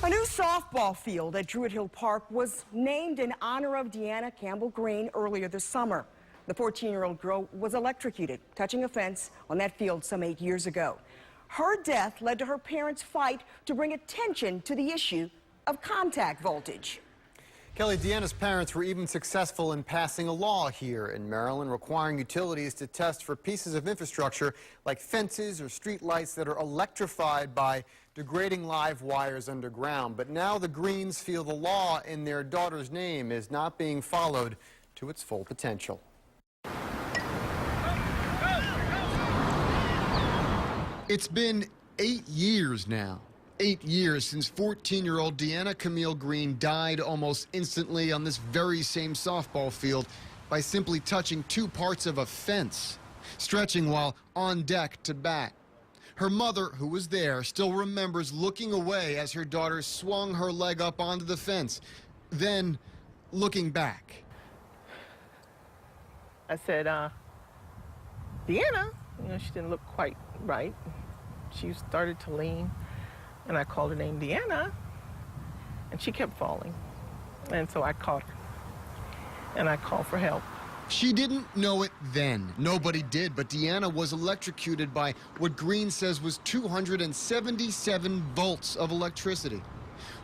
A new softball field at Druid Hill Park was named in honor of Deanna Campbell Green earlier this summer. The 14-year-old girl was electrocuted, touching a fence on that field some 8 years ago. Her death led to her parents' fight to bring attention to the issue of contact voltage. Kelly, Deanna's parents were even successful in passing a law here in Maryland requiring utilities to test for pieces of infrastructure like fences or street lights that are electrified by degrading live wires underground. But now the Greens feel the law in their daughter's name is not being followed to its full potential. It's been 8 years now. 8 years since 14-year-old Deanna Camille Green died almost instantly on this very same softball field by simply touching two parts of a fence, stretching while on deck to bat. Her mother, who was there, still remembers looking away as her daughter swung her leg up onto the fence, then looking back. I said, Deanna, she didn't look quite right. She started to lean. And I called her name Deanna, and she kept falling. And so I caught her, and I called for help. She didn't know it then. Nobody did, but Deanna was electrocuted by what Green says was 277 volts of electricity.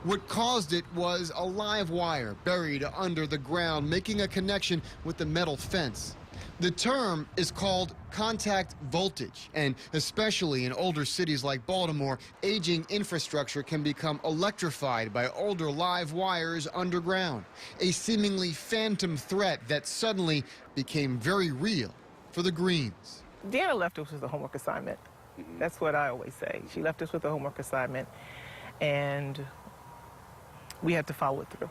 What caused it was a live wire buried under the ground, making a connection with the metal fence. The term is called contact voltage, and especially in older cities like Baltimore, aging infrastructure can become electrified by older live wires underground, a seemingly phantom threat that suddenly became very real for the Greens. Deanna left us with a homework assignment. That's what I always say. She left us with a homework assignment, and we had to follow it through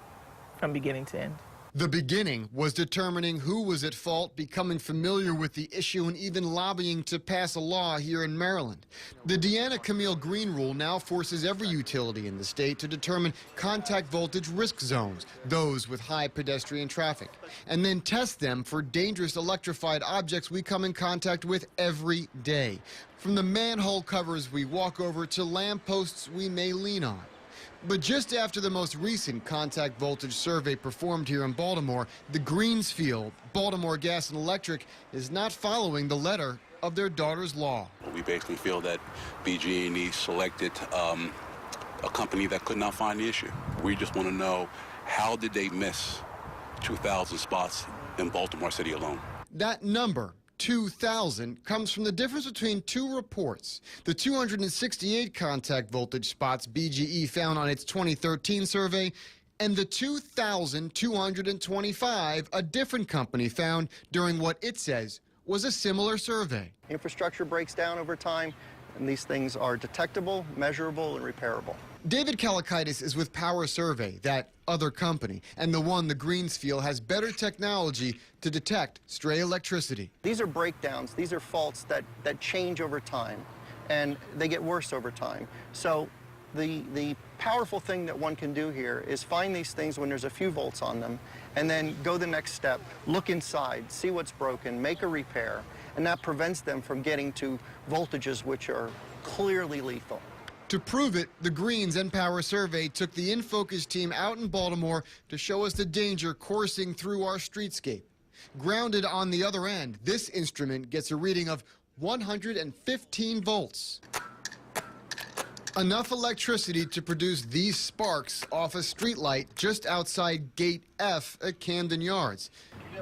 from beginning to end. The beginning was determining who was at fault, becoming familiar with the issue, and even lobbying to pass a law here in Maryland. The Deanna Camille Green rule now forces every utility in the state to determine contact voltage risk zones, those with high pedestrian traffic, and then test them for dangerous electrified objects we come in contact with every day, from the manhole covers we walk over to lampposts we may lean on. But just after the most recent contact voltage survey performed here in Baltimore, the Greens feel Baltimore Gas and Electric is not following the letter of their daughter's law. We basically feel that BG&E selected a company that could not find the issue. We just want to know, how did they miss 2,000 spots in Baltimore City alone? That number, 2,000, comes from the difference between two reports. The 268 contact voltage spots BGE found on its 2013 survey, and the 2,225 a different company found during what it says was a similar survey. Infrastructure breaks down over time, and these things are detectable, measurable, and repairable. David Kalakaitis is with Power Survey, that other company, and the one the Greens feel has better technology to detect stray electricity. These are breakdowns. These are faults that change over time, and they get worse over time. So the powerful thing that one can do here is find these things when there's a few volts on them, and then go the next step, look inside, see what's broken, make a repair, and that prevents them from getting to voltages which are clearly lethal. To prove it, the Greens and Power Survey took the InFocus team out in Baltimore to show us the danger coursing through our streetscape. Grounded on the other end, this instrument gets a reading of 115 volts. Enough electricity to produce these sparks off a streetlight just outside Gate F at Camden Yards,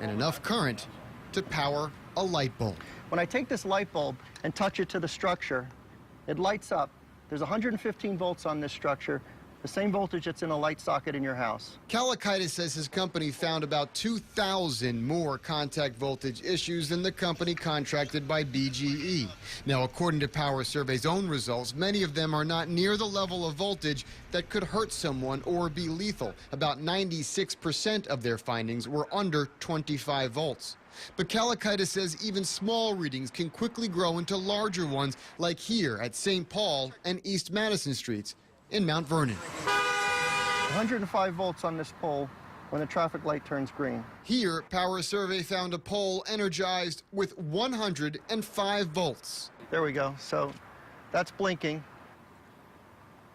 and enough current to power a light bulb. When I take this light bulb and touch it to the structure, it lights up. There's 115 volts on this structure, the same voltage that's in a light socket in your house. Kalakaitis says his company found about 2,000 more contact voltage issues than the company contracted by BGE. Now, according to Power Survey's own results, many of them are not near the level of voltage that could hurt someone or be lethal. About 96% of their findings were under 25 volts. But Kalakaitis says even small readings can quickly grow into larger ones, like here at St. Paul and East Madison Streets in Mount Vernon. 105 volts on this pole when the traffic light turns green. Here, Power Survey found a pole energized with 105 volts. There we go. So that's blinking.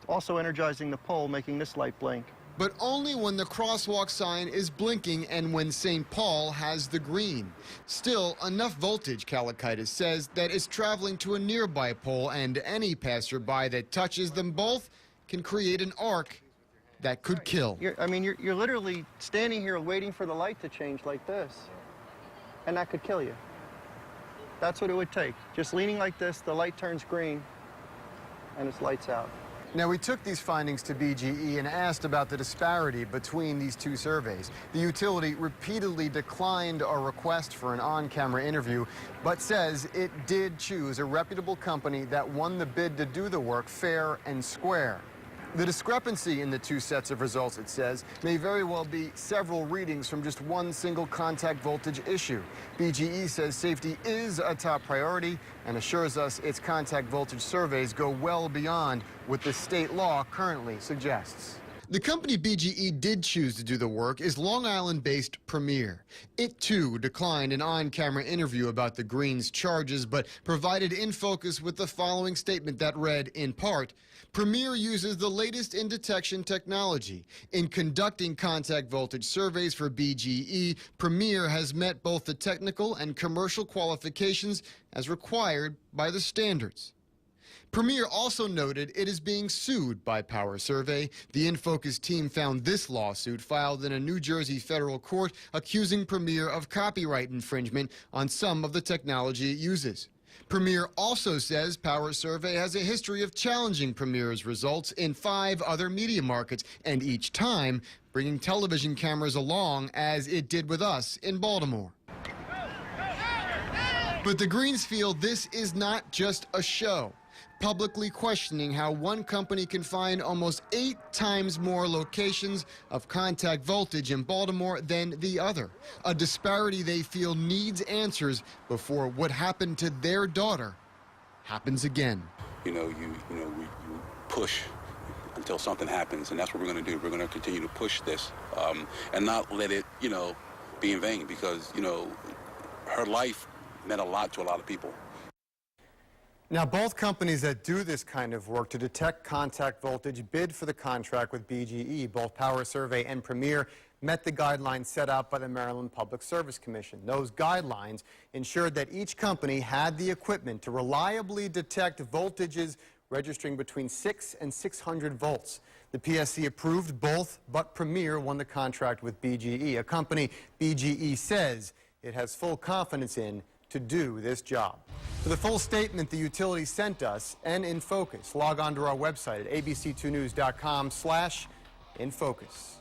Also energizing the pole, making this light blink. But only when the crosswalk sign is blinking and when St. Paul has the green. Still, enough voltage, Electrocuted says, that it's traveling to a nearby pole, and any passerby that touches them both can create an arc that could kill. You're literally standing here waiting for the light to change like this, and that could kill you. That's what it would take. Just leaning like this, the light turns green, and it's lights out. Now, we took these findings to BGE and asked about the disparity between these two surveys. The utility repeatedly declined our request for an on-camera interview, but says it did choose a reputable company that won the bid to do the work fair and square. The discrepancy in the two sets of results, it says, may very well be several readings from just one single contact voltage issue. BGE says safety is a top priority and assures us its contact voltage surveys go well beyond what the state law currently suggests. The company BGE did choose to do the work is Long Island-based Premier. It, too, declined an on-camera interview about the Green's charges, but provided In Focus with the following statement that read, in part, Premier uses the latest in detection technology. In conducting contact voltage surveys for BGE, Premier has met both the technical and commercial qualifications as required by the standards. Premier also noted it is being sued by Power Survey. The In Focus team found this lawsuit filed in a New Jersey federal court accusing Premier of copyright infringement on some of the technology it uses. Premier also says Power Survey has a history of challenging Premier's results in 5 other media markets, and each time bringing television cameras along, as it did with us in Baltimore. But the Greens feel this is not just a show, publicly questioning how one company can find almost 8 times more locations of contact voltage in Baltimore than the other, a disparity they feel needs answers before what happened to their daughter happens again. We push until something happens, and that's what we're going to do. We're going to continue to push this and not let it, be in vain, because, her life meant a lot to a lot of people. Now, both companies that do this kind of work to detect contact voltage bid for the contract with BGE. Both Power Survey and Premier met the guidelines set out by the Maryland Public Service Commission. Those guidelines ensured that each company had the equipment to reliably detect voltages registering between 6 and 600 volts. The PSC approved both, but Premier won the contract with BGE, a company BGE says it has full confidence in to do this job. For the full statement the utility sent us and In Focus, log on to our website at abc2news.com/infocus.